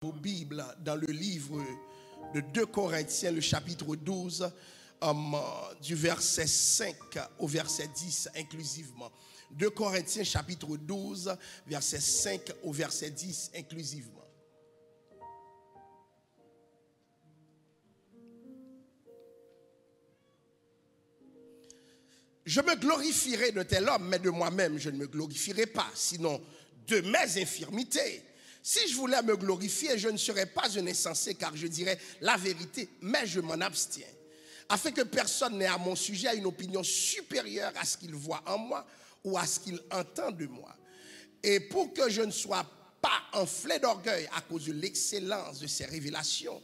Vos Bibles dans le livre de 2 Corinthiens, le chapitre 12, du verset 5 au verset 10 inclusivement. 2 Corinthiens, chapitre 12, verset 5 au verset 10 inclusivement. Je me glorifierai de tel homme, mais de moi-même je ne me glorifierai pas, sinon de mes infirmités. Si je voulais me glorifier, je ne serais pas un insensé, car je dirais la vérité, mais je m'en abstiens. Afin que personne n'ait à mon sujet une opinion supérieure à ce qu'il voit en moi ou à ce qu'il entend de moi. Et pour que je ne sois pas enflé d'orgueil à cause de l'excellence de ces révélations,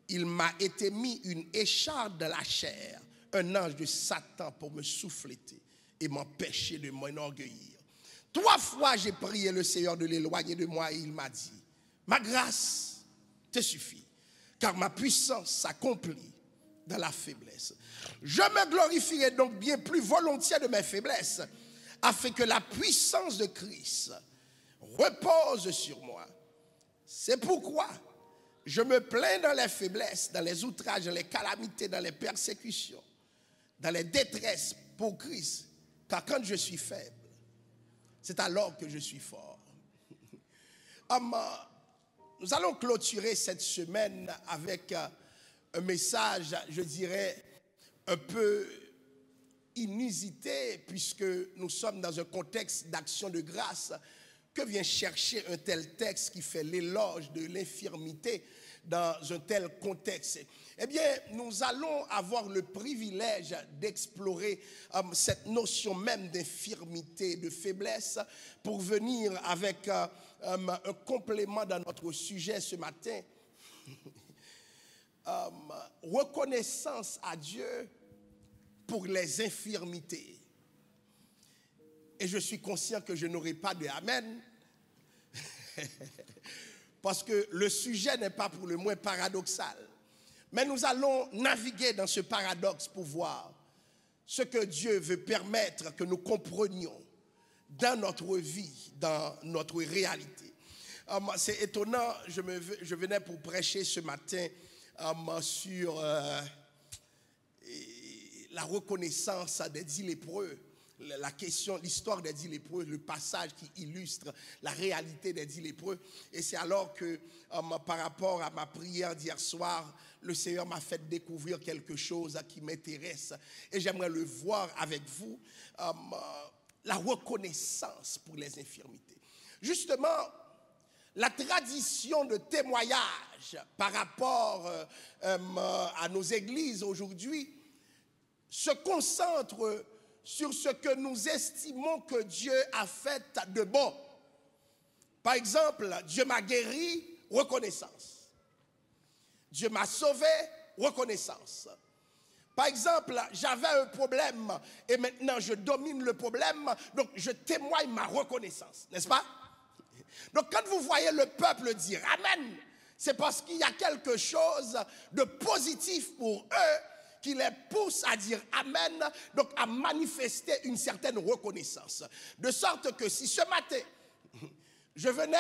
il m'a été mis une écharpe de la chair, un ange de Satan pour me souffleter et m'empêcher de m'enorgueillir. 3 fois j'ai prié le Seigneur de l'éloigner de moi et il m'a dit, ma grâce te suffit, car ma puissance s'accomplit dans la faiblesse. Je me glorifierai donc bien plus volontiers de mes faiblesses, afin que la puissance de Christ repose sur moi. C'est pourquoi je me plains dans les faiblesses, dans les outrages, dans les calamités, dans les persécutions, dans les détresses pour Christ, car quand je suis faible, c'est alors que je suis fort. Nous allons clôturer cette semaine avec un message, je dirais, un peu inusité, puisque nous sommes dans un contexte d'action de grâce. Que vient chercher un tel texte qui fait l'éloge de l'infirmité dans un tel contexte? Eh bien, nous allons avoir le privilège d'explorer cette notion même d'infirmité, de faiblesse, pour venir avec un complément dans notre sujet ce matin. Reconnaissance à Dieu pour les infirmités. Et je suis conscient que je n'aurai pas de amen. Parce que le sujet n'est pas pour le moins paradoxal. Mais nous allons naviguer dans ce paradoxe pour voir ce que Dieu veut permettre que nous comprenions dans notre vie, dans notre réalité. C'est étonnant, je venais pour prêcher ce matin sur la reconnaissance des 10 lépreux. La question, l'histoire des 10 lépreux, le passage qui illustre la réalité des 10 lépreux. Et c'est alors que, par rapport à ma prière d'hier soir, le Seigneur m'a fait découvrir quelque chose qui m'intéresse. Et j'aimerais le voir avec vous, la reconnaissance pour les infirmités. Justement, la tradition de témoignage par rapport à nos églises aujourd'hui se concentre sur ce que nous estimons que Dieu a fait de bon. Par exemple, Dieu m'a guéri, reconnaissance. Dieu m'a sauvé, reconnaissance. Par exemple, j'avais un problème et maintenant je domine le problème, donc je témoigne ma reconnaissance, n'est-ce pas? Donc quand vous voyez le peuple dire Amen, c'est parce qu'il y a quelque chose de positif pour eux qui les pousse à dire Amen, donc à manifester une certaine reconnaissance. De sorte que si ce matin, je venais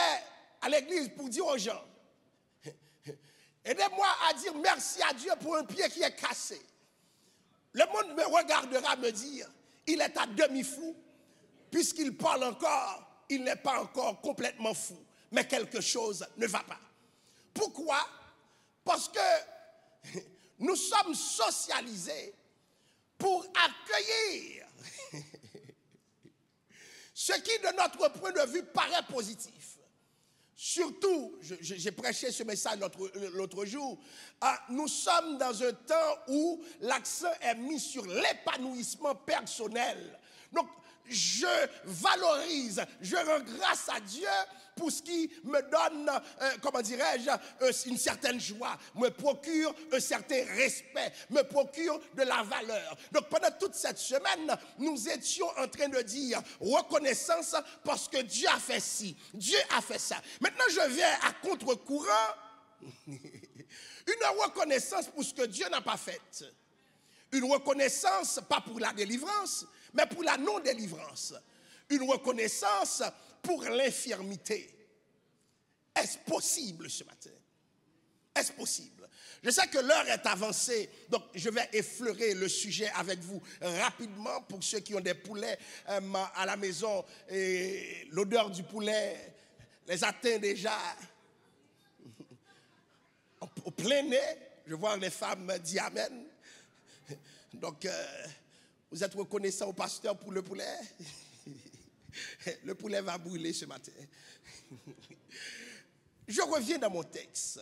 à l'église pour dire aux gens, aidez-moi à dire merci à Dieu pour un pied qui est cassé. Le monde me regardera me dire, il est à demi fou, puisqu'il parle encore, il n'est pas encore complètement fou, mais quelque chose ne va pas. Pourquoi? Parce que nous sommes socialisés pour accueillir ce qui, de notre point de vue, paraît positif. Surtout, j'ai prêché ce message l'autre jour, nous sommes dans un temps où l'accent est mis sur l'épanouissement personnel. Donc, je valorise, je rends grâce à Dieu pour ce qui me donne, comment dirais-je, une certaine joie, me procure un certain respect, me procure de la valeur. Donc pendant toute cette semaine, nous étions en train de dire reconnaissance parce que Dieu a fait ci, Dieu a fait ça. Maintenant je viens à contre-courant, une reconnaissance pour ce que Dieu n'a pas fait. Une reconnaissance, pas pour la délivrance, mais pour la non-délivrance. Une reconnaissance pour l'infirmité. est-ce possible ce matin? Est-ce possible? Je sais que l'heure est avancée, donc je vais effleurer le sujet avec vous rapidement pour ceux qui ont des poulets à la maison. Et l'odeur du poulet les atteint déjà au plein nez. Je vois les femmes dire Amen. Donc, vous êtes reconnaissant au pasteur pour le poulet? Le poulet va brûler ce matin. Je reviens dans mon texte.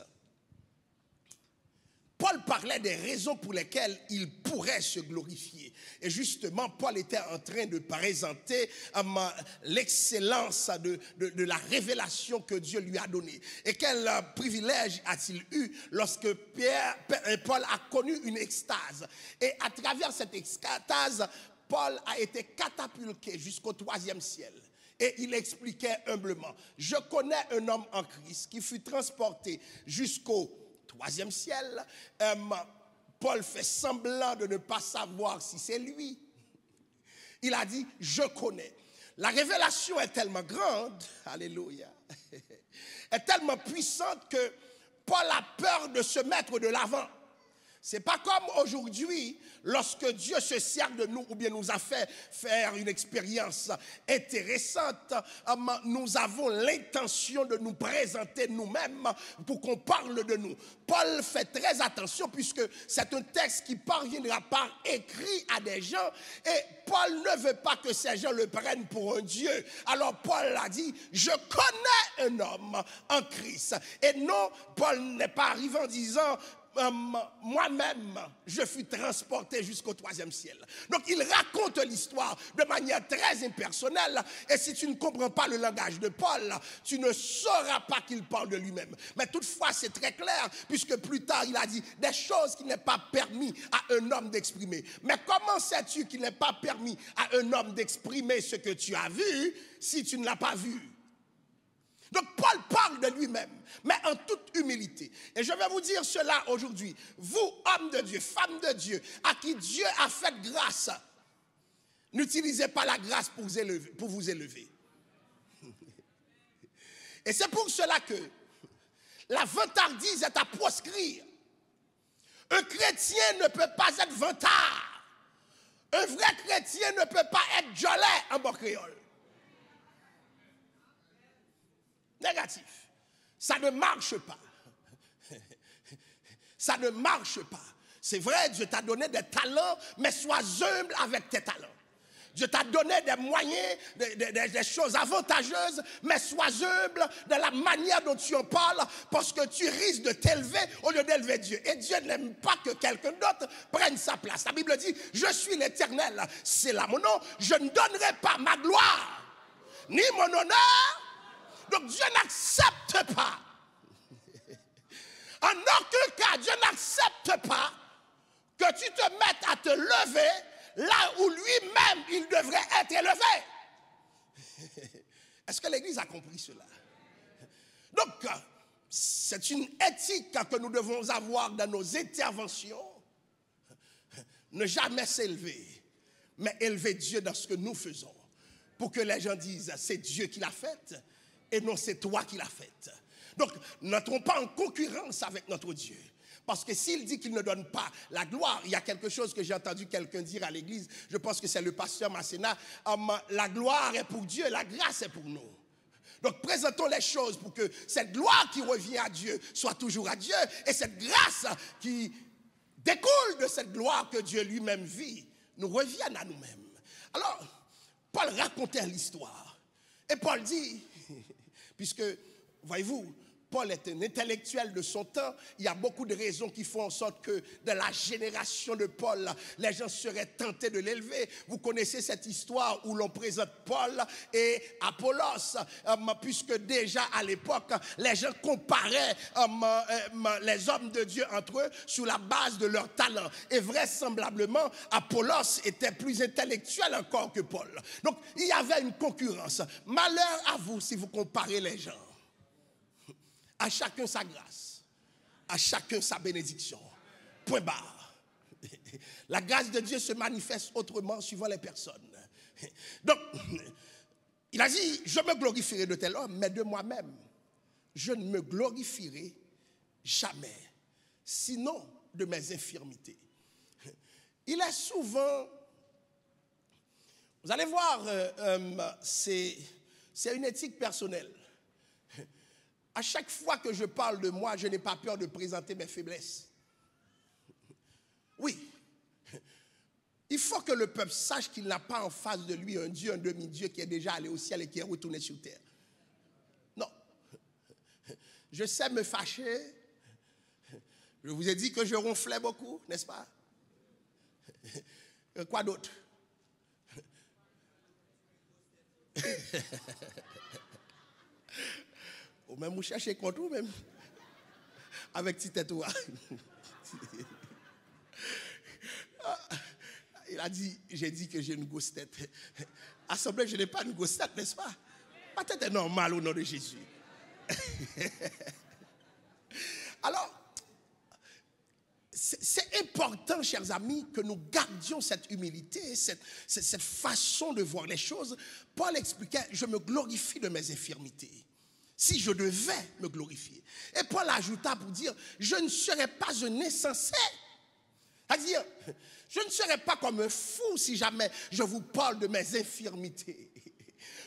Paul parlait des raisons pour lesquelles il pourrait se glorifier. Et justement, Paul était en train de présenter l'excellence de la révélation que Dieu lui a donnée. Et quel privilège a-t-il eu lorsque Paul a connu une extase. Et à travers cette extase, Paul a été catapulté jusqu'au 3e ciel. Et il expliquait humblement, je connais un homme en Christ qui fut transporté jusqu'au 3e ciel. Paul fait semblant de ne pas savoir si c'est lui. Il a dit, je connais. La révélation est tellement grande, alléluia, est tellement puissante que Paul a peur de se mettre de l'avant. C'est pas comme aujourd'hui, lorsque Dieu se sert de nous ou bien nous a fait faire une expérience intéressante, nous avons l'intention de nous présenter nous-mêmes pour qu'on parle de nous. Paul fait très attention puisque c'est un texte qui parviendra par écrit à des gens et Paul ne veut pas que ces gens le prennent pour un Dieu. Alors Paul a dit, je connais un homme en Christ. Et non, Paul n'est pas arrivé en disant, moi-même, je fus transporté jusqu'au 3e ciel. Donc, il raconte l'histoire de manière très impersonnelle. Et si tu ne comprends pas le langage de Paul, tu ne sauras pas qu'il parle de lui-même. Mais toutefois, c'est très clair, puisque plus tard, il a dit des choses qui n'est pas permis à un homme d'exprimer. Mais comment sais-tu qu'il n'est pas permis à un homme d'exprimer ce que tu as vu si tu ne l'as pas vu? Donc Paul parle de lui-même, mais en toute humilité. Et je vais vous dire cela aujourd'hui. Vous, hommes de Dieu, femmes de Dieu, à qui Dieu a fait grâce, n'utilisez pas la grâce pour vous élever. Et c'est pour cela que la vantardise est à proscrire. Un chrétien ne peut pas être vantard. Un vrai chrétien ne peut pas être jolet en bon créole. Négatif. Ça ne marche pas. Ça ne marche pas. C'est vrai, Dieu t'a donné des talents, mais sois humble avec tes talents. Dieu t'a donné des moyens, des choses avantageuses, mais sois humble de la manière dont tu en parles, parce que tu risques de t'élever au lieu d'élever Dieu. Et Dieu n'aime pas que quelqu'un d'autre prenne sa place. La Bible dit, je suis l'Éternel, c'est là mon nom, je ne donnerai pas ma gloire, ni mon honneur. Donc Dieu n'accepte pas. En aucun cas, Dieu n'accepte pas que tu te mettes à te lever là où lui-même il devrait être élevé. Est-ce que l'Église a compris cela? Donc, c'est une éthique que nous devons avoir dans nos interventions. Ne jamais s'élever, mais élever Dieu dans ce que nous faisons. Pour que les gens disent, c'est Dieu qui l'a fait. Et non, c'est toi qui l'as faite. Donc, n'entrons pas en concurrence avec notre Dieu. Parce que s'il dit qu'il ne donne pas la gloire, il y a quelque chose que j'ai entendu quelqu'un dire à l'église, je pense que c'est le pasteur Masséna, la gloire est pour Dieu, la grâce est pour nous. Donc, présentons les choses pour que cette gloire qui revient à Dieu soit toujours à Dieu, et cette grâce qui découle de cette gloire que Dieu lui-même vit, nous revienne à nous-mêmes. Alors, Paul racontait l'histoire. Et Paul dit... Puisque, voyez-vous, Paul est un intellectuel de son temps. Il y a beaucoup de raisons qui font en sorte que dans la génération de Paul, les gens seraient tentés de l'élever. Vous connaissez cette histoire où l'on présente Paul et Apollos, puisque déjà à l'époque, les gens comparaient les hommes de Dieu entre eux sur la base de leur talent. Et vraisemblablement, Apollos était plus intellectuel encore que Paul. Donc, il y avait une concurrence. Malheur à vous si vous comparez les gens. À chacun sa grâce, à chacun sa bénédiction. Point barre. La grâce de Dieu se manifeste autrement suivant les personnes. Donc, il a dit, je me glorifierai de tel homme, mais de moi-même, je ne me glorifierai jamais, sinon de mes infirmités. Il est souvent, vous allez voir, c'est une éthique personnelle. À chaque fois que je parle de moi, je n'ai pas peur de présenter mes faiblesses. Oui. Il faut que le peuple sache qu'il n'a pas en face de lui un Dieu, un demi-dieu qui est déjà allé au ciel et qui est retourné sur terre. Non. Je sais me fâcher. Je vous ai dit que je ronflais beaucoup, n'est-ce pas? Quoi d'autre? Ou même vous cherchez contre vous même. Avec petit tête. Il a dit, j'ai dit que j'ai une grosse tête. Assemblée, je n'ai pas une grosse tête, n'est-ce pas? Ma tête est normale au nom de Jésus. Alors, c'est important, chers amis, que nous gardions cette humilité, cette façon de voir les choses. Paul expliquait, je me glorifie de mes infirmités. Si je devais me glorifier. Et Paul ajouta pour dire, je ne serais pas un insensé. C'est-à-dire, je ne serais pas comme un fou si jamais je vous parle de mes infirmités.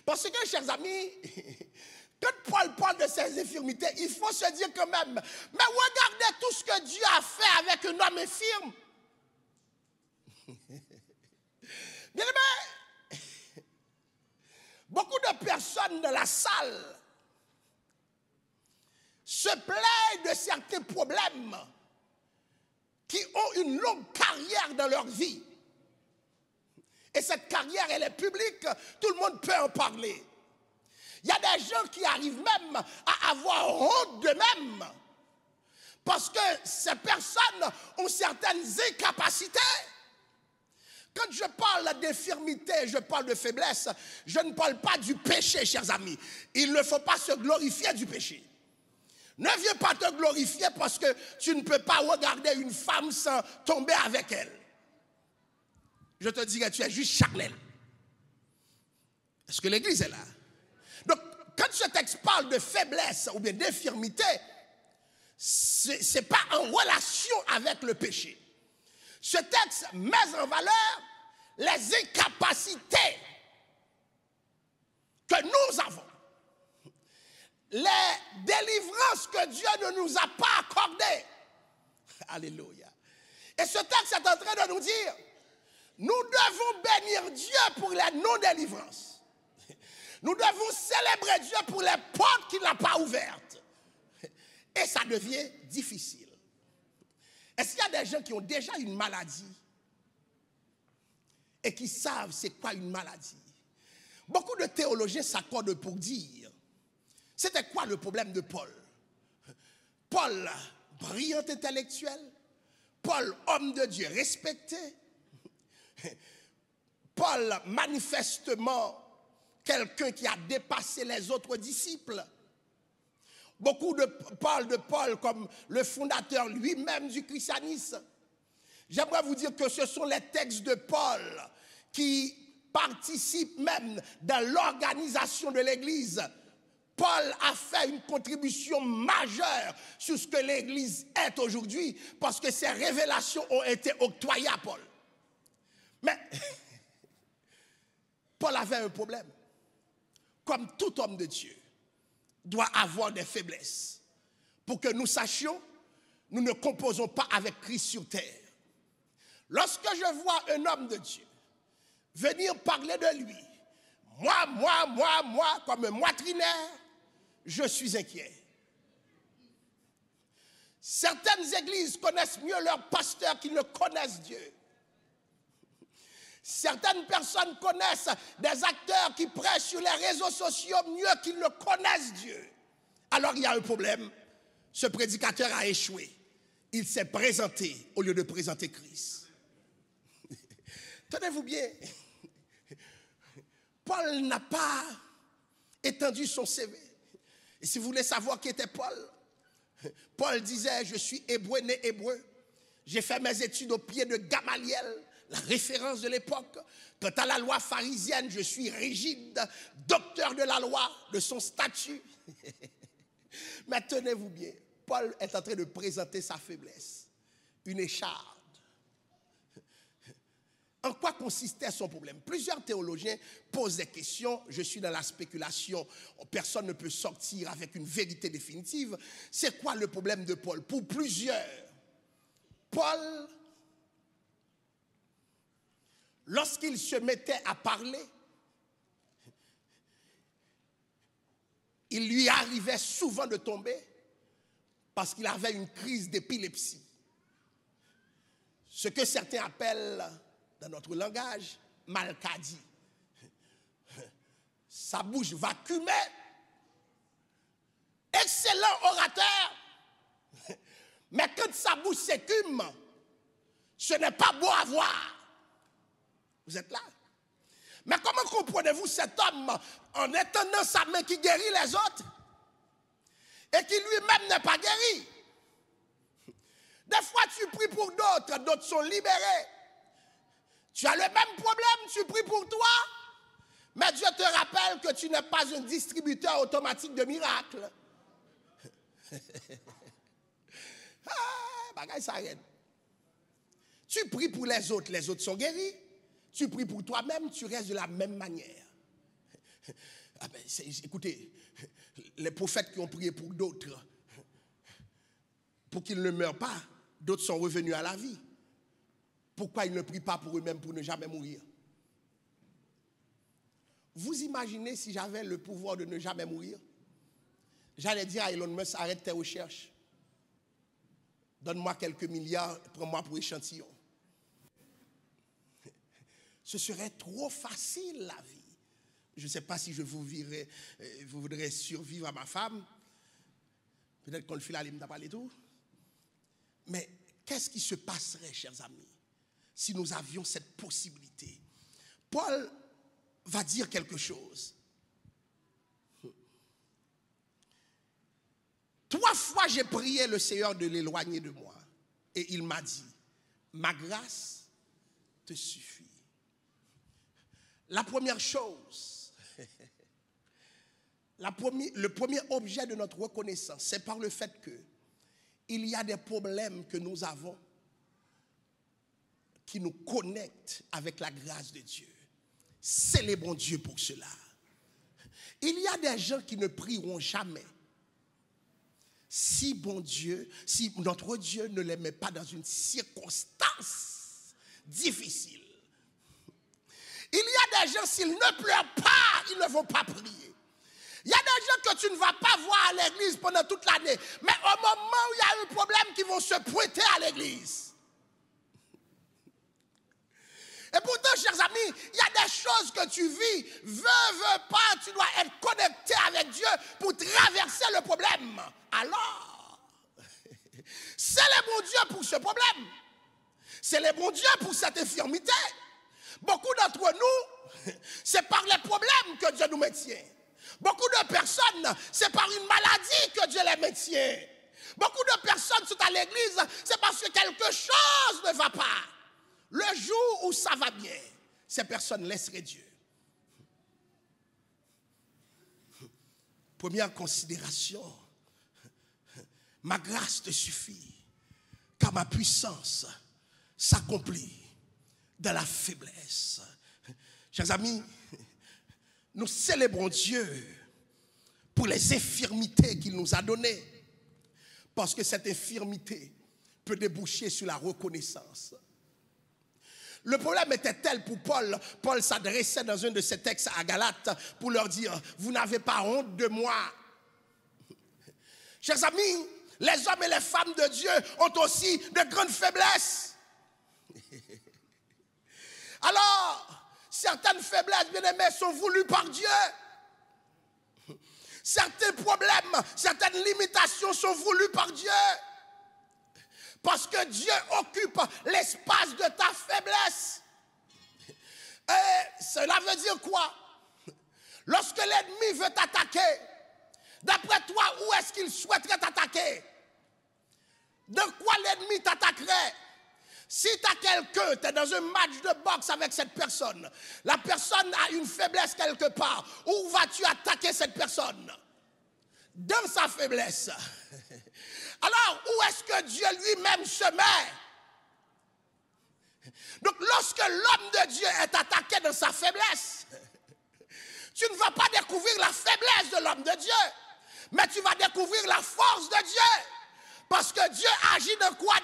Parce que, chers amis, quand Paul parle de ses infirmités, il faut se dire quand même, mais regardez tout ce que Dieu a fait avec un homme infirme. Bien aimé, beaucoup de personnes dans la salle se plaignent de certains problèmes qui ont une longue carrière dans leur vie. Et cette carrière, elle est publique, tout le monde peut en parler. Il y a des gens qui arrivent même à avoir honte d'eux-mêmes parce que ces personnes ont certaines incapacités. Quand je parle d'infirmité, je parle de faiblesse, je ne parle pas du péché, chers amis. Il ne faut pas se glorifier du péché. Ne viens pas te glorifier parce que tu ne peux pas regarder une femme sans tomber avec elle. Je te dirais, tu es juste charnel. Est-ce que l'église est là? Donc, quand ce texte parle de faiblesse ou bien d'infirmité, ce n'est pas en relation avec le péché. Ce texte met en valeur les incapacités que nous avons. Les délivrances que Dieu ne nous a pas accordées. Alléluia. Et ce texte est en train de nous dire, nous devons bénir Dieu pour les non-délivrances. Nous devons célébrer Dieu pour les portes qu'il n'a pas ouvertes. Et ça devient difficile. Est-ce qu'il y a des gens qui ont déjà une maladie et qui savent c'est quoi une maladie? Beaucoup de théologiens s'accordent pour dire, c'était quoi le problème de Paul? Paul, brillant intellectuel, Paul, homme de Dieu respecté, Paul, manifestement, quelqu'un qui a dépassé les autres disciples. Beaucoup parlent de Paul comme le fondateur lui-même du christianisme. J'aimerais vous dire que ce sont les textes de Paul qui participent même dans l'organisation de l'Église. Paul a fait une contribution majeure sur ce que l'Église est aujourd'hui parce que ces révélations ont été octroyées à Paul. Mais Paul avait un problème. Comme tout homme de Dieu doit avoir des faiblesses. Pour que nous sachions, nous ne composons pas avec Christ sur terre. Lorsque je vois un homme de Dieu venir parler de lui, moi, comme un moitrinaire, je suis inquiet. Certaines églises connaissent mieux leurs pasteurs qu'ils ne connaissent Dieu. Certaines personnes connaissent des acteurs qui prêchent sur les réseaux sociaux mieux qu'ils ne connaissent Dieu. Alors il y a un problème. Ce prédicateur a échoué. Il s'est présenté au lieu de présenter Christ. Tenez-vous bien. Paul n'a pas étendu son CV. Et si vous voulez savoir qui était Paul, Paul disait, je suis hébreu, né hébreu. J'ai fait mes études au pied de Gamaliel, la référence de l'époque. Quant à la loi pharisienne, je suis rigide, docteur de la loi, de son statut. Mais tenez-vous bien, Paul est en train de présenter sa faiblesse. Une écharde. En quoi consistait son problème? Plusieurs théologiens posent des questions. Je suis dans la spéculation. Personne ne peut sortir avec une vérité définitive. C'est quoi le problème de Paul? Pour plusieurs, Paul, lorsqu'il se mettait à parler, il lui arrivait souvent de tomber parce qu'il avait une crise d'épilepsie. Ce que certains appellent, dans notre langage, malcadie. Sa bouche vacuumait. Excellent orateur. Mais quand sa bouche s'écume, ce n'est pas beau à voir. Vous êtes là? Mais comment comprenez-vous cet homme en étendant sa main qui guérit les autres et qui lui-même n'est pas guéri? Des fois, tu pries pour d'autres, d'autres sont libérés. Tu as le même problème, tu pries pour toi, mais Dieu te rappelle que tu n'es pas un distributeur automatique de miracles. Bagaille s'arrête. Tu pries pour les autres sont guéris. Tu pries pour toi-même, tu restes de la même manière. Écoutez, les prophètes qui ont prié pour d'autres, pour qu'ils ne meurent pas, d'autres sont revenus à la vie. Pourquoi ils ne prient pas pour eux-mêmes pour ne jamais mourir? Vous imaginez si j'avais le pouvoir de ne jamais mourir? J'allais dire à Elon Musk, arrête tes recherches. Donne-moi quelques milliards, prends-moi pour échantillon. Ce serait trop facile la vie. Je ne sais pas si vous voudrez survivre à ma femme. Peut-être qu'on le fait là, il m'a parlé tout. Mais qu'est-ce qui se passerait, chers amis, si nous avions cette possibilité? Paul va dire quelque chose. 3 fois j'ai prié le Seigneur de l'éloigner de moi. Et il m'a dit, ma grâce te suffit. La première chose, le premier objet de notre reconnaissance, c'est par le fait que il y a des problèmes que nous avons qui nous connectent avec la grâce de Dieu. Célébrons Dieu pour cela. Il y a des gens qui ne prieront jamais si notre Dieu ne les met pas dans une circonstance difficile. Il y a des gens, s'ils ne pleurent pas, ils ne vont pas prier. Il y a des gens que tu ne vas pas voir à l'église pendant toute l'année, mais au moment où il y a un problème, qui vont se pointer à l'église. Et pourtant, chers amis, il y a des choses que tu vis, veux pas, tu dois être connecté avec Dieu pour traverser le problème. Alors, célébrons Dieu pour ce problème. Célébrons Dieu pour cette infirmité. Beaucoup d'entre nous, c'est par les problèmes que Dieu nous maintient. Beaucoup de personnes, c'est par une maladie que Dieu les maintient. Beaucoup de personnes sont à l'église, c'est parce que quelque chose ne va pas. Le jour où ça va bien, ces personnes laisseraient Dieu. Première considération, ma grâce te suffit, car ma puissance s'accomplit dans la faiblesse. Chers amis, nous célébrons Dieu pour les infirmités qu'il nous a données, parce que cette infirmité peut déboucher sur la reconnaissance. Le problème était tel pour Paul. Paul s'adressait dans un de ses textes à Galates pour leur dire, vous n'avez pas honte de moi. Chers amis, les hommes et les femmes de Dieu ont aussi de grandes faiblesses. Alors, certaines faiblesses, bien-aimés, sont voulues par Dieu. Certains problèmes, certaines limitations sont voulues par Dieu. Parce que Dieu occupe l'espace de ta faiblesse. Et cela veut dire quoi? Lorsque l'ennemi veut t'attaquer, d'après toi, où est-ce qu'il souhaiterait t'attaquer? De quoi l'ennemi t'attaquerait? Si tu as quelqu'un, tu es dans un match de boxe avec cette personne, la personne a une faiblesse quelque part, où vas-tu attaquer cette personne? dans sa faiblesse. Alors, où est-ce que Dieu lui-même se met? Donc, lorsque l'homme de Dieu est attaqué dans sa faiblesse, tu ne vas pas découvrir la faiblesse de l'homme de Dieu, mais tu vas découvrir la force de Dieu. Parce que Dieu agit de quoi?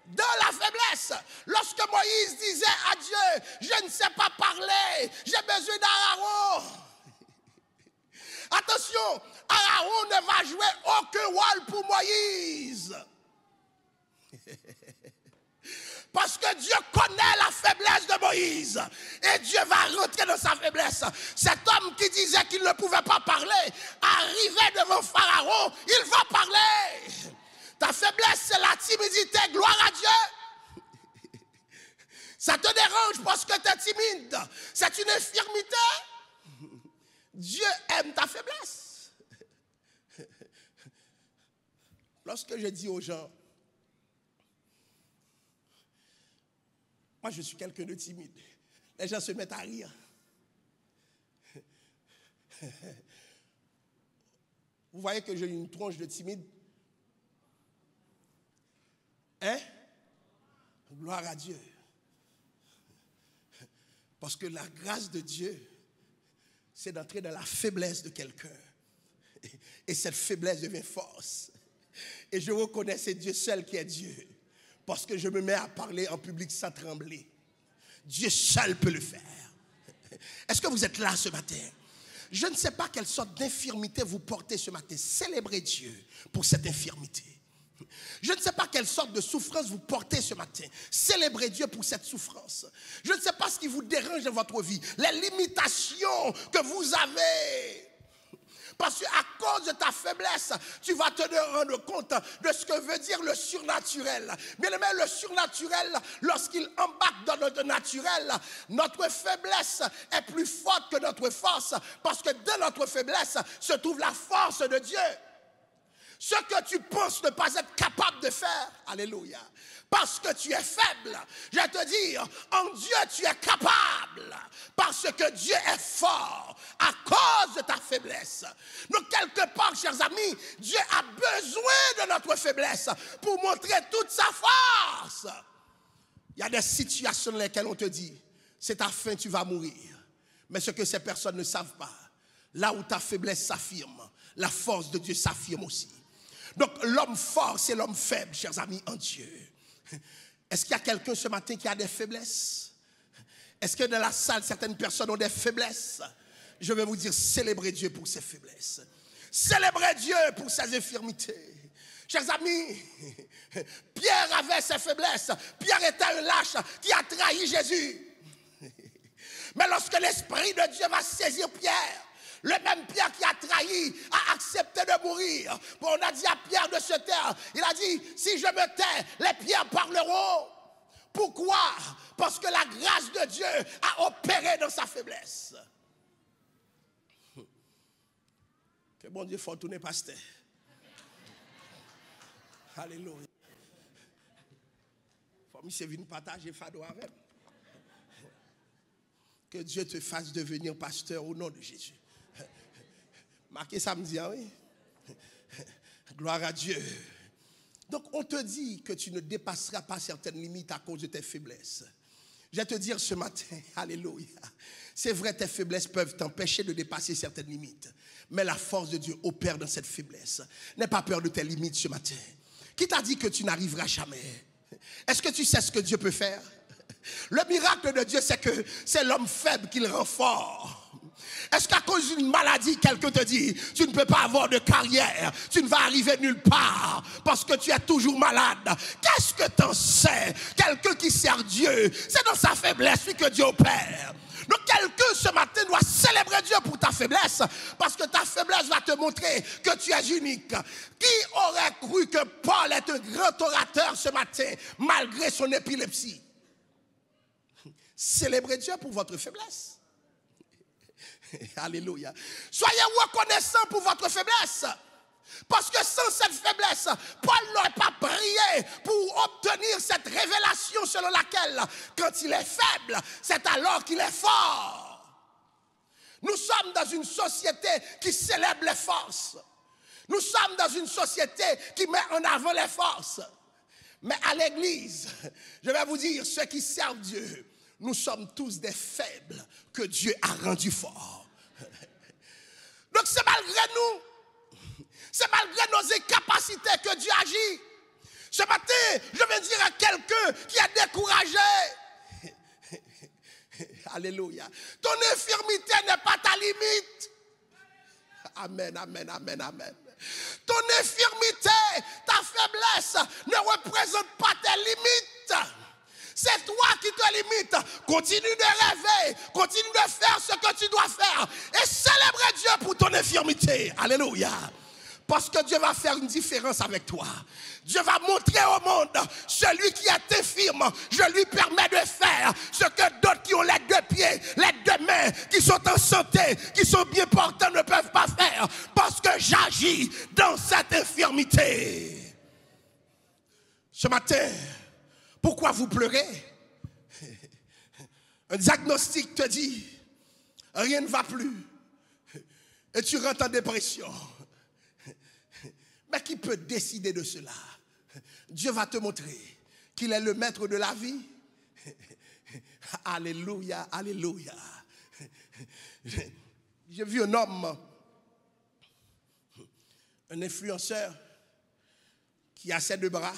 Dans la faiblesse. Lorsque Moïse disait à Dieu, je ne sais pas parler, j'ai besoin d'Aaron. Attention, Aaron ne va jouer aucun rôle pour Moïse. Parce que Dieu connaît la faiblesse de Moïse. Et Dieu va rentrer dans sa faiblesse. Cet homme qui disait qu'il ne pouvait pas parler, arrivé devant Pharaon, il va parler. Ta faiblesse, c'est la timidité. Gloire à Dieu. Ça te dérange parce que tu es timide. C'est une infirmité. Dieu aime ta faiblesse. Lorsque je dis aux gens, moi je suis quelqu'un de timide, les gens se mettent à rire. Vous voyez que j'ai une tronche de timide? Hein? Gloire à Dieu. Parce que la grâce de Dieu, c'est d'entrer dans la faiblesse de quelqu'un. Et cette faiblesse devient force. Et je reconnais que c'est Dieu seul qui est Dieu. Parce que je me mets à parler en public sans trembler. Dieu seul peut le faire. Est-ce que vous êtes là ce matin? Je ne sais pas quelle sorte d'infirmité vous portez ce matin. Célébrez Dieu pour cette infirmité. Je ne sais pas quelle sorte de souffrance vous portez ce matin. Célébrez Dieu pour cette souffrance. Je ne sais pas ce qui vous dérange dans votre vie. Les limitations que vous avez. Parce qu'à cause de ta faiblesse, tu vas te rendre compte de ce que veut dire le surnaturel. Bien aimé, le surnaturel, lorsqu'il embarque dans notre naturel, notre faiblesse est plus forte que notre force. Parce que dans notre faiblesse se trouve la force de Dieu. Ce que tu penses ne pas être capable de faire, alléluia, parce que tu es faible, je vais te dire, en Dieu tu es capable, parce que Dieu est fort à cause de ta faiblesse. Donc quelque part, chers amis, Dieu a besoin de notre faiblesse pour montrer toute sa force. Il y a des situations dans lesquelles on te dit, c'est ta fin, tu vas mourir. Mais ce que ces personnes ne savent pas, là où ta faiblesse s'affirme, la force de Dieu s'affirme aussi. Donc l'homme fort, c'est l'homme faible, chers amis, en Dieu. Est-ce qu'il y a quelqu'un ce matin qui a des faiblesses? Est-ce que dans la salle, certaines personnes ont des faiblesses? Je vais vous dire, célébrez Dieu pour ses faiblesses. Célébrez Dieu pour ses infirmités. Chers amis, Pierre avait ses faiblesses. Pierre était un lâche qui a trahi Jésus. Mais lorsque l'Esprit de Dieu va saisir Pierre, le même Pierre qui a trahi a accepté de mourir. Bon, on a dit à Pierre de se taire. Il a dit, si je me tais, les pierres parleront. Pourquoi? Parce que la grâce de Dieu a opéré dans sa faiblesse. Que bon Dieu faut tourner pasteur. Alléluia. Faut me servir une partager fado avec. Que Dieu te fasse devenir pasteur au nom de Jésus. Marquez samedi, oui. Gloire à Dieu. Donc on te dit que tu ne dépasseras pas certaines limites à cause de tes faiblesses. Je vais te dire ce matin, alléluia. C'est vrai, tes faiblesses peuvent t'empêcher de dépasser certaines limites. Mais la force de Dieu opère dans cette faiblesse. N'aie pas peur de tes limites ce matin. Qui t'a dit que tu n'arriveras jamais? Est-ce que tu sais ce que Dieu peut faire? Le miracle de Dieu, c'est que c'est l'homme faible qu'il rend fort. Est-ce qu'à cause d'une maladie, quelqu'un te dit, tu ne peux pas avoir de carrière, tu ne vas arriver nulle part parce que tu es toujours malade? Qu'est-ce que t'en sais? Quelqu'un qui sert Dieu, c'est dans sa faiblesse que Dieu opère. Donc quelqu'un ce matin doit célébrer Dieu pour ta faiblesse, parce que ta faiblesse va te montrer que tu es unique. Qui aurait cru que Paul est un grand orateur ce matin, malgré son épilepsie? Célébrez Dieu pour votre faiblesse. Alléluia. Soyez reconnaissants pour votre faiblesse. Parce que sans cette faiblesse, Paul n'aurait pas prié pour obtenir cette révélation selon laquelle, quand il est faible, c'est alors qu'il est fort. Nous sommes dans une société qui célèbre les forces. Nous sommes dans une société qui met en avant les forces. Mais à l'église, je vais vous dire, ceux qui servent Dieu, nous sommes tous des faibles que Dieu a rendus forts. Donc c'est malgré nous, c'est malgré nos incapacités que Dieu agit. Ce matin, je vais dire à quelqu'un qui est découragé, alléluia, ton infirmité n'est pas ta limite. Amen, amen, amen, amen. Ton infirmité, ta faiblesse ne représente pas tes limites. C'est toi qui te limites. Continue de rêver, continue de faire ce que tu dois faire et célébrer Dieu pour ton infirmité. Alléluia. Parce que Dieu va faire une différence avec toi. Dieu va montrer au monde, celui qui est infirme, je lui permets de faire ce que d'autres qui ont les deux pieds, les deux mains, qui sont en santé, qui sont bien portants ne peuvent pas faire. Parce que j'agis dans cette infirmité. Ce matin, pourquoi vous pleurez? Un diagnostic te dit, rien ne va plus. Et tu rentres en dépression. Mais qui peut décider de cela? Dieu va te montrer qu'il est le maître de la vie. Alléluia, alléluia. J'ai vu un homme, un influenceur, qui a ses deux bras,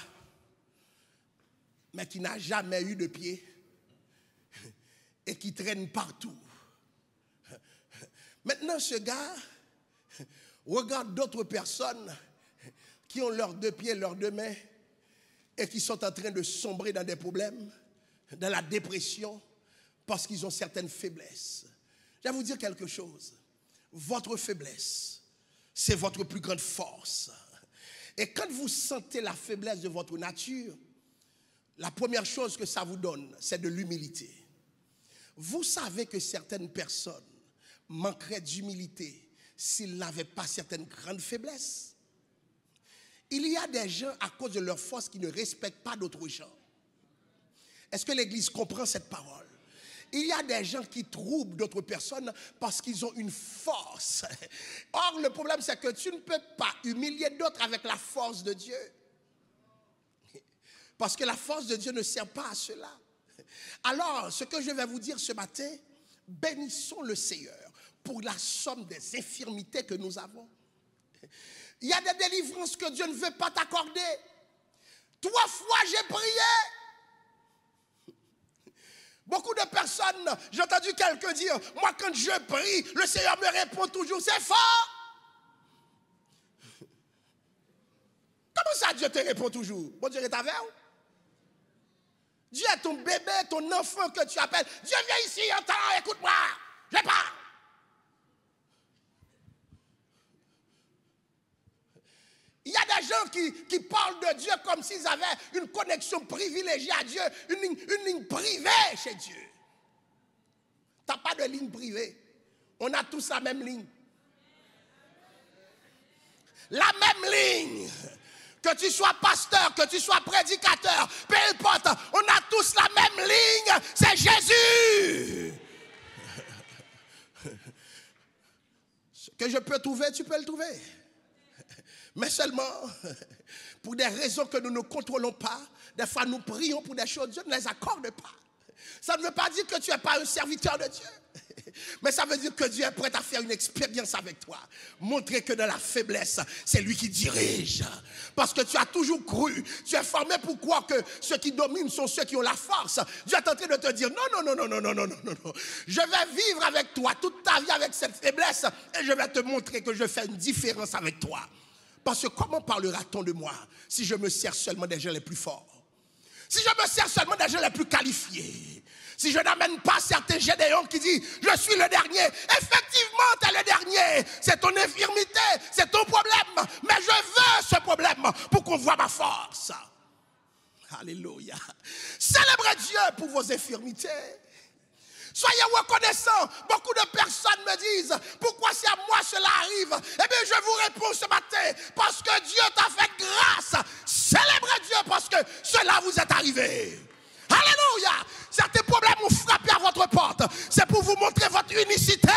mais qui n'a jamais eu de pied et qui traîne partout. Maintenant, ce gars regarde d'autres personnes qui ont leurs deux pieds, leurs deux mains, et qui sont en train de sombrer dans des problèmes, dans la dépression, parce qu'ils ont certaines faiblesses. Je vais vous dire quelque chose. Votre faiblesse, c'est votre plus grande force. Et quand vous sentez la faiblesse de votre nature, la première chose que ça vous donne, c'est de l'humilité. Vous savez que certaines personnes manqueraient d'humilité s'ils n'avaient pas certaines grandes faiblesses. Il y a des gens, à cause de leur force, qui ne respectent pas d'autres gens. Est-ce que l'Église comprend cette parole? Il y a des gens qui troublent d'autres personnes parce qu'ils ont une force. Or, le problème, c'est que tu ne peux pas humilier d'autres avec la force de Dieu. Parce que la force de Dieu ne sert pas à cela. Alors, ce que je vais vous dire ce matin, bénissons le Seigneur pour la somme des infirmités que nous avons. Il y a des délivrances que Dieu ne veut pas t'accorder. 3 fois j'ai prié. Beaucoup de personnes, j'ai entendu quelqu'un dire, moi quand je prie, le Seigneur me répond toujours, c'est fort. Comment ça Dieu te répond toujours? Bon Dieu est avec vous. Dieu est ton bébé, ton enfant que tu appelles. Dieu viens ici, entends, écoute-moi, je parle. Il y a des gens qui parlent de Dieu comme s'ils avaient une connexion privilégiée à Dieu, une ligne privée chez Dieu. Tu n'as pas de ligne privée. On a tous la même ligne. La même ligne. Que tu sois pasteur, que tu sois prédicateur, peu importe, on a tous la même ligne, c'est Jésus. Ce que je peux trouver, tu peux le trouver. Mais seulement, pour des raisons que nous ne contrôlons pas, des fois nous prions pour des choses, Dieu ne les accorde pas. Ça ne veut pas dire que tu n'es pas un serviteur de Dieu. Mais ça veut dire que Dieu est prêt à faire une expérience avec toi. Montrer que dans la faiblesse, c'est lui qui dirige. Parce que tu as toujours cru, tu es formé pour croire que ceux qui dominent sont ceux qui ont la force. Dieu est en train de te dire, non. Je vais vivre avec toi toute ta vie avec cette faiblesse et je vais te montrer que je fais une différence avec toi. Parce que comment parlera-t-on de moi si je me sers seulement des gens les plus forts? Si je me sers seulement des gens les plus qualifiés? Si je n'amène pas certains Gédéons qui disent « Je suis le dernier », effectivement, tu es le dernier. C'est ton infirmité, c'est ton problème. Mais je veux ce problème pour qu'on voit ma force. Alléluia. Célébrez Dieu pour vos infirmités. Soyez reconnaissants. Beaucoup de personnes me disent « Pourquoi c'est à moi cela arrive ?» Eh bien, je vous réponds ce matin. Parce que Dieu t'a fait grâce. Célébrez Dieu parce que cela vous est arrivé. Alléluia. Certains problèmes ont frappé à votre porte. C'est pour vous montrer votre unicité.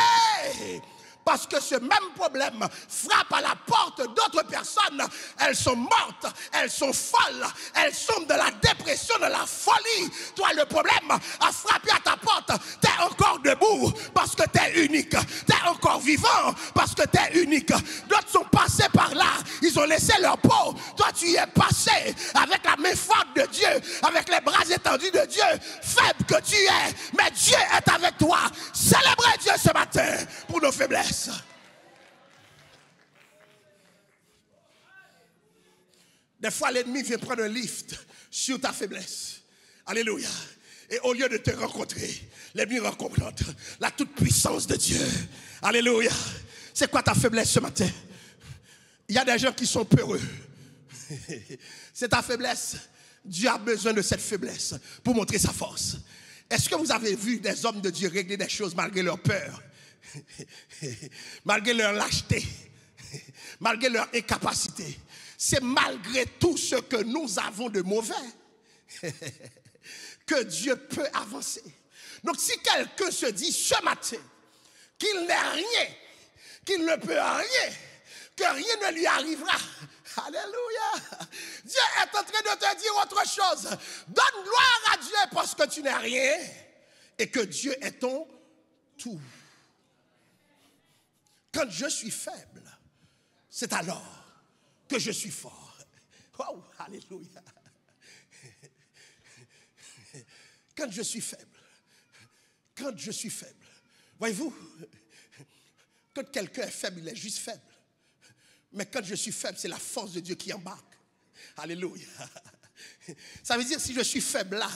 parce que ce même problème frappe à la porte d'autres personnes. Elles sont mortes, elles sont folles, elles sont de la dépression, de la folie. Toi, le problème a frappé à ta porte. Tu es encore debout parce que tu es unique. Tu es encore vivant parce que tu es unique. D'autres sont passés par là, ils ont laissé leur peau. Toi, tu y es passé avec la main forte de Dieu, avec les bras étendus de Dieu. Faible que tu es, mais Dieu est avec toi. Célébrez Dieu ce matin pour nos faiblesses. Des fois, l'ennemi vient prendre un lift sur ta faiblesse. Alléluia. Et au lieu de te rencontrer, l'ennemi rencontre la toute-puissance de Dieu. Alléluia. C'est quoi ta faiblesse ce matin? Il y a des gens qui sont peureux. C'est ta faiblesse. Dieu a besoin de cette faiblesse pour montrer sa force. Est-ce que vous avez vu des hommes de Dieu régler des choses malgré leur peur, malgré leur lâcheté, malgré leur incapacité? C'est malgré tout ce que nous avons de mauvais que Dieu peut avancer. Donc si quelqu'un se dit ce matin qu'il n'est rien, qu'il ne peut rien, que rien ne lui arrivera, alléluia, Dieu est en train de te dire autre chose. Donne gloire à Dieu parce que tu n'es rien et que Dieu est ton tout. Quand je suis faible, c'est alors que je suis fort. Wow, alléluia. Quand je suis faible, voyez-vous, quand quelqu'un est faible, il est juste faible. Mais quand je suis faible, c'est la force de Dieu qui embarque. Alléluia. Ça veut dire si je suis faible là,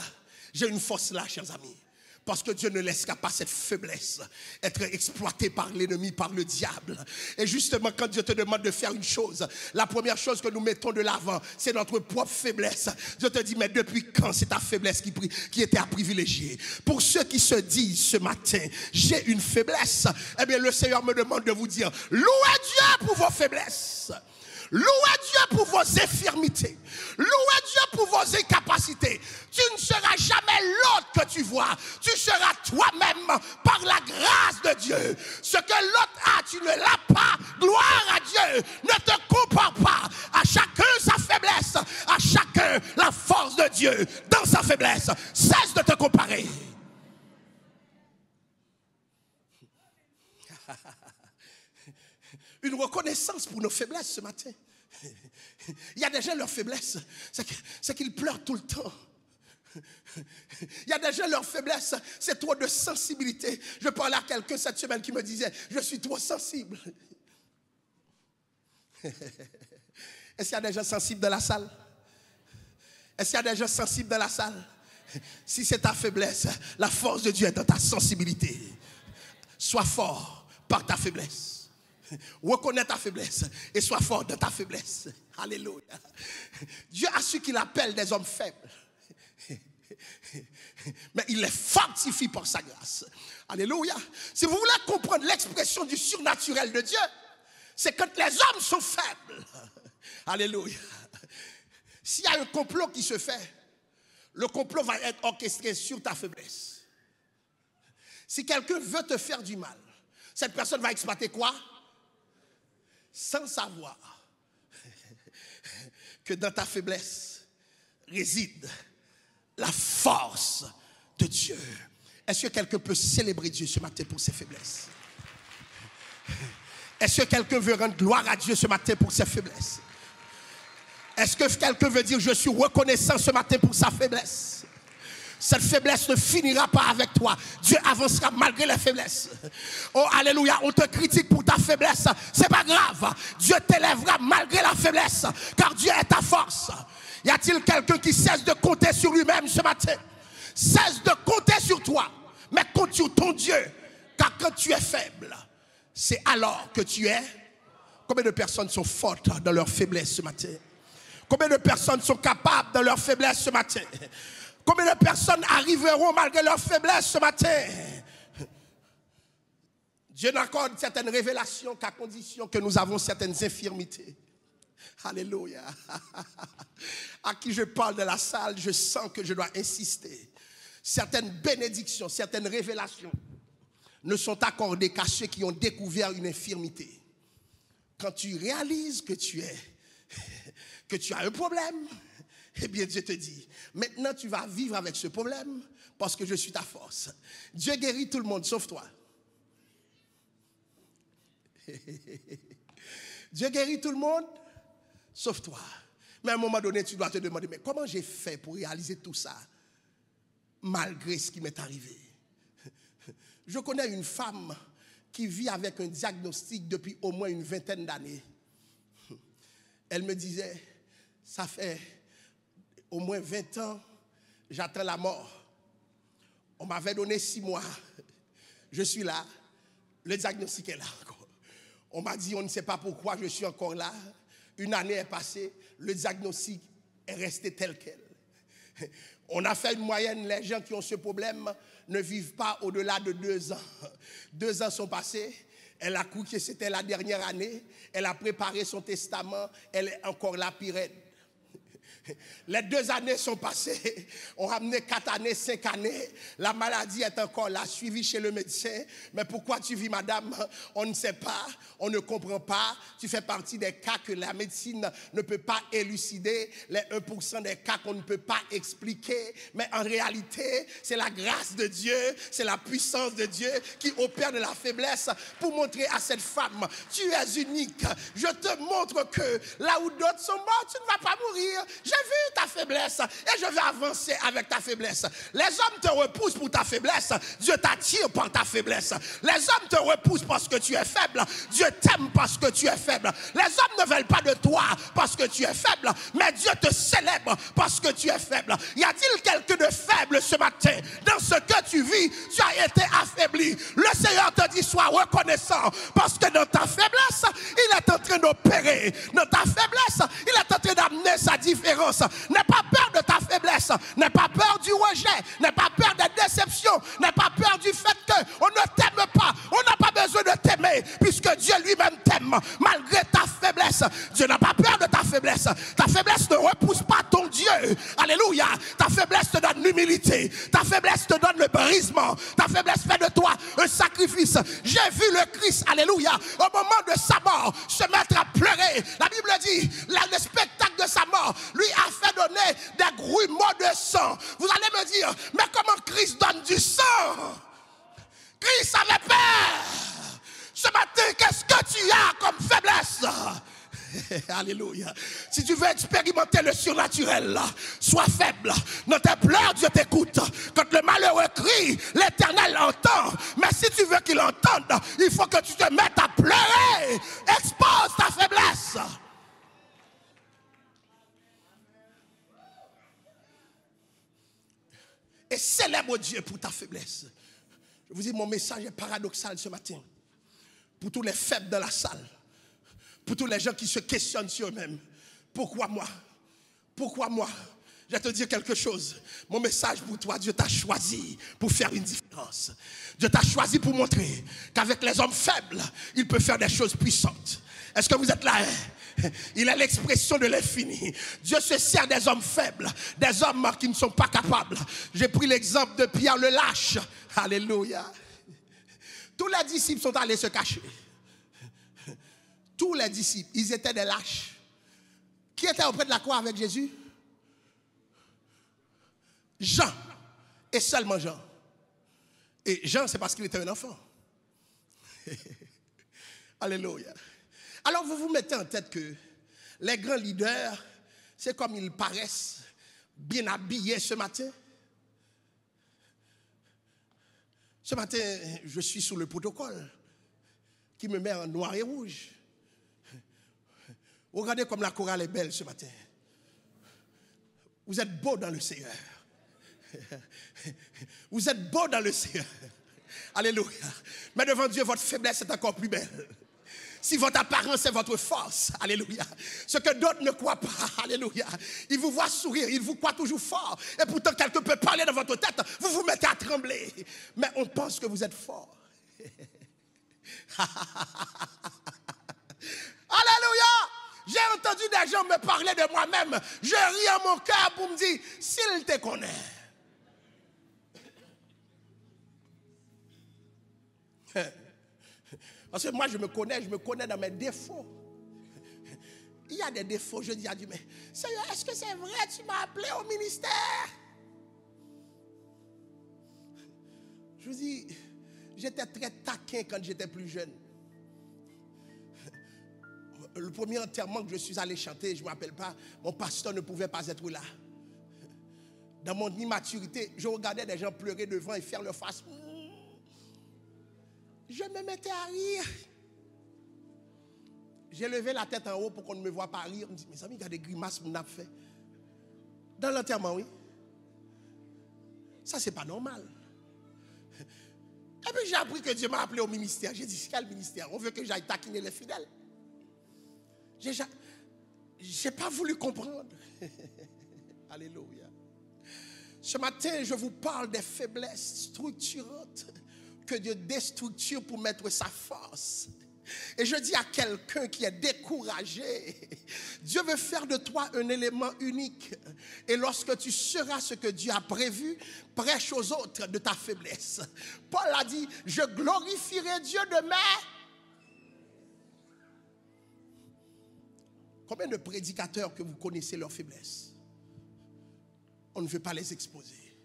j'ai une force là, chers amis. Parce que Dieu ne laissera pas cette faiblesse être exploitée par l'ennemi, par le diable. Et justement, quand Dieu te demande de faire une chose, la première chose que nous mettons de l'avant, c'est notre propre faiblesse. Dieu te dit, mais depuis quand c'est ta faiblesse qui était à privilégier? Pour ceux qui se disent ce matin, j'ai une faiblesse, eh bien le Seigneur me demande de vous dire, louez Dieu pour vos faiblesses. Louez Dieu pour vos infirmités. Louez Dieu pour vos incapacités. Tu ne seras jamais l'autre que tu vois. Tu seras toi-même par la grâce de Dieu. Ce que l'autre a, tu ne l'as pas. Gloire à Dieu. Ne te compare pas. À chacun sa faiblesse. À chacun la force de Dieu dans sa faiblesse. Cesse de te comparer. Une reconnaissance pour nos faiblesses ce matin. Il y a des gens, leur faiblesse, c'est qu'ils pleurent tout le temps. Il y a des gens, leur faiblesse, c'est trop de sensibilité. Je parlais à quelqu'un cette semaine qui me disait, je suis trop sensible. Est-ce qu'il y a des gens sensibles dans la salle? Est-ce qu'il y a des gens sensibles dans la salle? Si c'est ta faiblesse, la force de Dieu est dans ta sensibilité. Sois fort par ta faiblesse. Reconnais ta faiblesse et sois fort dans ta faiblesse. Alléluia. Dieu a su qu'il appelle des hommes faibles, mais il les fortifie par sa grâce. Alléluia. Si vous voulez comprendre l'expression du surnaturel de Dieu, c'est quand les hommes sont faibles. Alléluia. S'il y a un complot qui se fait, le complot va être orchestré sur ta faiblesse. Si quelqu'un veut te faire du mal, cette personne va exploiter quoi? Sans savoir que dans ta faiblesse réside la force de Dieu. Est-ce que quelqu'un peut célébrer Dieu ce matin pour ses faiblesses? Est-ce que quelqu'un veut rendre gloire à Dieu ce matin pour ses faiblesses? Est-ce que quelqu'un veut dire je suis reconnaissant ce matin pour sa faiblesse? Cette faiblesse ne finira pas avec toi. Dieu avancera malgré les faiblesses. Oh, alléluia, on te critique pour ta faiblesse. C'est pas grave. Dieu t'élèvera malgré la faiblesse, car Dieu est ta force. Y a-t-il quelqu'un qui cesse de compter sur lui-même ce matin? Cesse de compter sur toi, mais compte sur ton Dieu. Car quand tu es faible, c'est alors que tu es. Combien de personnes sont fortes dans leur faiblesse ce matin? Combien de personnes sont capables dans leur faiblesse ce matin? Combien de personnes arriveront malgré leur faiblesse ce matin? Dieu n'accorde certaines révélations qu'à condition que nous avons certaines infirmités. Alléluia. À qui je parle de la salle, je sens que je dois insister. Certaines bénédictions, certaines révélations ne sont accordées qu'à ceux qui ont découvert une infirmité. Quand tu réalises que tu as un problème, eh bien Dieu te dit, maintenant tu vas vivre avec ce problème parce que je suis ta force. Dieu guérit tout le monde sauf toi. Dieu guérit tout le monde sauf toi. Mais à un moment donné, tu dois te demander, mais comment j'ai fait pour réaliser tout ça malgré ce qui m'est arrivé? Je connais une femme qui vit avec un diagnostic depuis au moins une vingtaine d'années. Elle me disait, ça fait au moins 20 ans, j'attends la mort. On m'avait donné 6 mois. Je suis là. Le diagnostic est là encore. On m'a dit, on ne sait pas pourquoi je suis encore là. Une année est passée, le diagnostic est resté tel quel. On a fait une moyenne, les gens qui ont ce problème ne vivent pas au-delà de 2 ans. 2 ans sont passés, elle a cru que c'était la dernière année, elle a préparé son testament, elle est encore là, pire. Les 2 années sont passées, on a amené 4 années, 5 années, la maladie est encore là, suivie chez le médecin. Mais pourquoi tu vis, madame? On ne sait pas, on ne comprend pas. Tu fais partie des cas que la médecine ne peut pas élucider, les 1% des cas qu'on ne peut pas expliquer. Mais en réalité, c'est la grâce de Dieu, c'est la puissance de Dieu qui opère de la faiblesse pour montrer à cette femme, tu es unique. Je te montre que là où d'autres sont morts, tu ne vas pas mourir. J'ai vu ta faiblesse et je vais avancer avec ta faiblesse. Les hommes te repoussent pour ta faiblesse. Dieu t'attire par ta faiblesse. Les hommes te repoussent parce que tu es faible. Dieu t'aime parce que tu es faible. Les hommes ne veulent pas de toi parce que tu es faible. Mais Dieu te célèbre parce que tu es faible. Y a-t-il quelqu'un de faible ce matin? Dans ce que tu vis, tu as été affaibli. Le Seigneur te dit, sois reconnaissant parce que dans ta faiblesse, il est en train d'opérer. Dans ta faiblesse, il est en train d'amener sa différence. N'aie pas peur de ta faiblesse. N'aie pas peur du rejet. N'aie pas peur des déceptions. N'aie pas peur du fait qu'on ne t'aime pas. On n'a pas besoin de t'aimer puisque Dieu lui-même t'aime. Malgré ta faiblesse, Dieu n'a pas peur de ta faiblesse. Ta faiblesse ne repousse pas ton Dieu. Alléluia. Ta faiblesse te donne l'humilité. Ta faiblesse te donne le brisement. Ta faiblesse fait de toi un sacrifice. J'ai vu le Christ, alléluia, au moment de sa mort, se mettre à pleurer. La Bible dit, le spectacle de sa mort lui a fait donner des grumeaux de sang. Vous allez me dire, mais comment Christ donne du sang? Christ avait peur. Ce matin, qu'est-ce que tu as comme faiblesse? Alléluia. Si tu veux expérimenter le surnaturel, sois faible. Dans tes pleurs, Dieu t'écoute. Quand le malheureux crie, l'Éternel entend. Mais si tu veux qu'il entende, il faut que tu te mettes à pleurer. Expose ta faiblesse. Et célèbre Dieu pour ta faiblesse. Je vous dis, mon message est paradoxal ce matin. Pour tous les faibles dans la salle. Pour tous les gens qui se questionnent sur eux-mêmes. Pourquoi moi? Pourquoi moi? Je vais te dire quelque chose. Mon message pour toi, Dieu t'a choisi pour faire une différence. Dieu t'a choisi pour montrer qu'avec les hommes faibles, il peut faire des choses puissantes. Est-ce que vous êtes là? Il est l'expression de l'infini. Dieu se sert des hommes faibles, des hommes qui ne sont pas capables. J'ai pris l'exemple de Pierre le lâche. Alléluia. Tous les disciples sont allés se cacher. Tous les disciples, ils étaient des lâches. Qui était auprès de la croix avec Jésus? Jean. Et seulement Jean. Et Jean, c'est parce qu'il était un enfant. Alléluia. Alors vous vous mettez en tête que les grands leaders, c'est comme ils paraissent bien habillés ce matin. Ce matin, je suis sous le protocole qui me met en noir et rouge. Regardez comme la chorale est belle ce matin. Vous êtes beaux dans le Seigneur. Vous êtes beaux dans le Seigneur. Alléluia. Mais devant Dieu, votre faiblesse est encore plus belle. Si votre apparence est votre force, alléluia. Ce que d'autres ne croient pas, alléluia. Ils vous voient sourire, ils vous croient toujours fort. Et pourtant, quelqu'un peut parler dans votre tête, vous vous mettez à trembler. Mais on pense que vous êtes fort. Alléluia. J'ai entendu des gens me parler de moi-même. Je ris en mon cœur pour me dire, s'il te connaît. Parce que moi, je me connais dans mes défauts. Il y a des défauts. Je dis à Dieu, mais Seigneur, est-ce que c'est vrai, tu m'as appelé au ministère? Je vous dis, j'étais très taquin quand j'étais plus jeune. Le premier enterrement que je suis allé chanter, je ne me rappelle pas, mon pasteur ne pouvait pas être là. Dans mon immaturité, je regardais des gens pleurer devant et faire leur face. Je me mettais à rire. J'ai levé la tête en haut pour qu'on ne me voie pas rire. Je me dis, mes amis, il y a des grimaces qu'on a fait. Dans l'enterrement, oui. Ça, c'est pas normal. Et puis j'ai appris que Dieu m'a appelé au ministère. J'ai dit, quel ministère? On veut que j'aille taquiner les fidèles. J'ai pas voulu comprendre. Alléluia. Ce matin, je vous parle des faiblesses structurantes que Dieu déstructure pour mettre sa force. Et je dis à quelqu'un qui est découragé, Dieu veut faire de toi un élément unique. Et lorsque tu seras ce que Dieu a prévu, prêche aux autres de ta faiblesse. Paul a dit, je glorifierai Dieu de mes... Combien de prédicateurs que vous connaissez leurs faiblesses? On ne veut pas les exposer.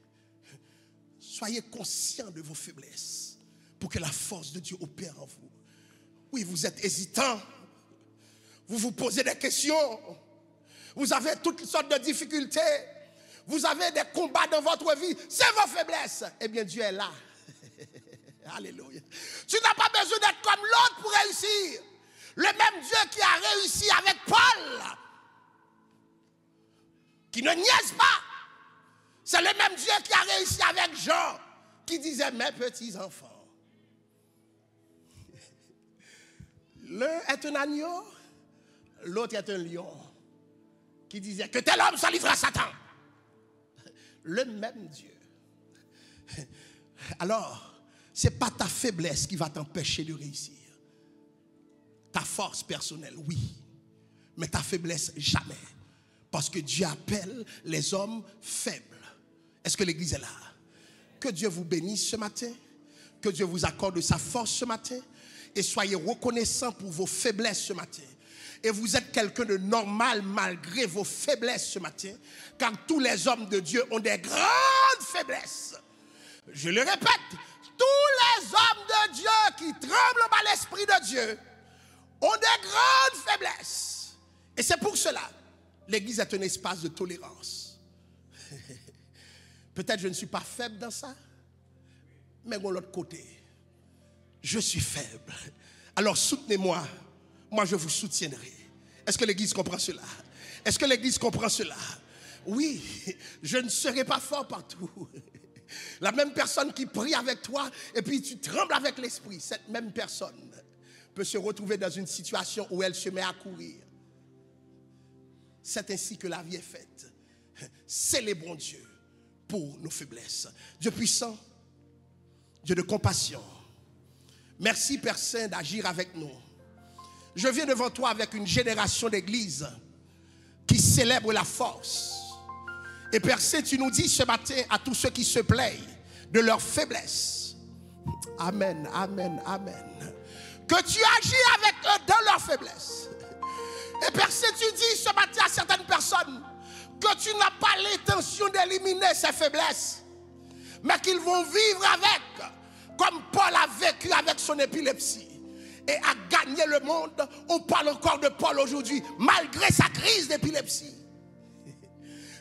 Soyez conscients de vos faiblesses pour que la force de Dieu opère en vous. Oui, vous êtes hésitant. Vous vous posez des questions. Vous avez toutes sortes de difficultés. Vous avez des combats dans votre vie. C'est vos faiblesses. Eh bien, Dieu est là. Alléluia. Tu n'as pas besoin d'être comme l'autre pour réussir. Le même Dieu qui a réussi avec Paul, qui ne niaise pas, c'est le même Dieu qui a réussi avec Jean, qui disait, mes petits enfants. L'un est un agneau, l'autre est un lion, qui disait, que tel homme soit livré à Satan. Le même Dieu. Alors, ce n'est pas ta faiblesse qui va t'empêcher de réussir. Ta force personnelle, oui. Mais ta faiblesse, jamais. Parce que Dieu appelle les hommes faibles. Est-ce que l'église est là? Que Dieu vous bénisse ce matin. Que Dieu vous accorde sa force ce matin. Et soyez reconnaissants pour vos faiblesses ce matin. Et vous êtes quelqu'un de normal malgré vos faiblesses ce matin. Car tous les hommes de Dieu ont des grandes faiblesses. Je le répète. Tous les hommes de Dieu qui tremblent par l'Esprit de Dieu ont des grandes faiblesses. Et c'est pour cela, l'église est un espace de tolérance. Peut-être je ne suis pas faible dans ça, mais de l'autre côté, je suis faible. Alors soutenez-moi, moi je vous soutiendrai. Est-ce que l'église comprend cela? Est-ce que l'église comprend cela? Oui, je ne serai pas fort partout. La même personne qui prie avec toi et puis tu trembles avec l'esprit, cette même personne peut se retrouver dans une situation où elle se met à courir. C'est ainsi que la vie est faite. Célébrons Dieu pour nos faiblesses. Dieu puissant, Dieu de compassion. Merci Père Saint d'agir avec nous. Je viens devant toi avec une génération d'églises qui célèbre la force. Et Père Saint, tu nous dis ce matin à tous ceux qui se plaignent de leur faiblesse. Amen, amen, amen. Que tu agis avec eux dans leur faiblesse. Et Père Saint, tu dis ce matin à certaines personnes que tu n'as pas l'intention d'éliminer ces faiblesses, mais qu'ils vont vivre avec, comme Paul a vécu avec son épilepsie et a gagné le monde. On parle encore de Paul aujourd'hui, malgré sa crise d'épilepsie.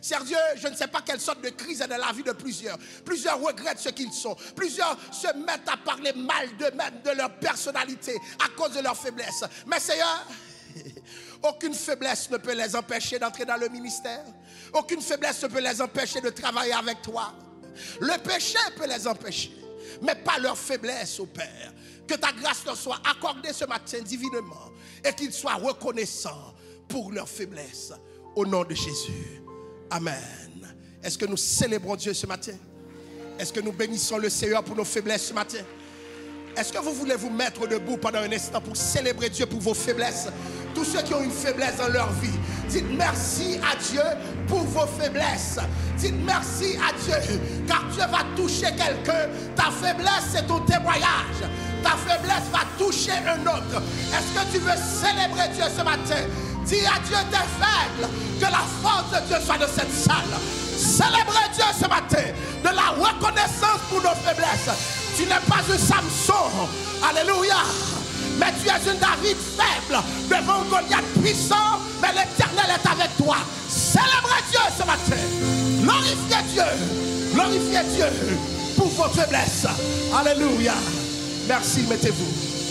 Cher Dieu, je ne sais pas quelle sorte de crise est dans la vie de plusieurs. Plusieurs regrettent ce qu'ils sont. Plusieurs se mettent à parler mal d'eux-mêmes, de leur personnalité, à cause de leur faiblesse. Mais Seigneur, aucune faiblesse ne peut les empêcher d'entrer dans le ministère. Aucune faiblesse ne peut les empêcher de travailler avec toi. Le péché peut les empêcher, mais pas leur faiblesse, ô Père. Que ta grâce leur soit accordée ce matin divinement et qu'ils soient reconnaissants pour leur faiblesse. Au nom de Jésus. Amen. Est-ce que nous célébrons Dieu ce matin? Est-ce que nous bénissons le Seigneur pour nos faiblesses ce matin? Est-ce que vous voulez vous mettre debout pendant un instant pour célébrer Dieu pour vos faiblesses? Tous ceux qui ont une faiblesse dans leur vie, dites merci à Dieu pour vos faiblesses. Dites merci à Dieu, car Dieu va toucher quelqu'un. Ta faiblesse, c'est ton témoignage. ta faiblesse va toucher un autre. Est-ce que tu veux célébrer Dieu ce matin? Dis à Dieu, t'es faible, que la force de Dieu soit de cette salle. Célébrer Dieu ce matin, de la reconnaissance pour nos faiblesses. Tu n'es pas un Samson, alléluia, mais tu es un David faible, devant un Goliath puissant, mais l'Éternel est avec toi. Célébrez Dieu ce matin, glorifiez Dieu pour vos faiblesses. Alléluia. Merci, mettez-vous.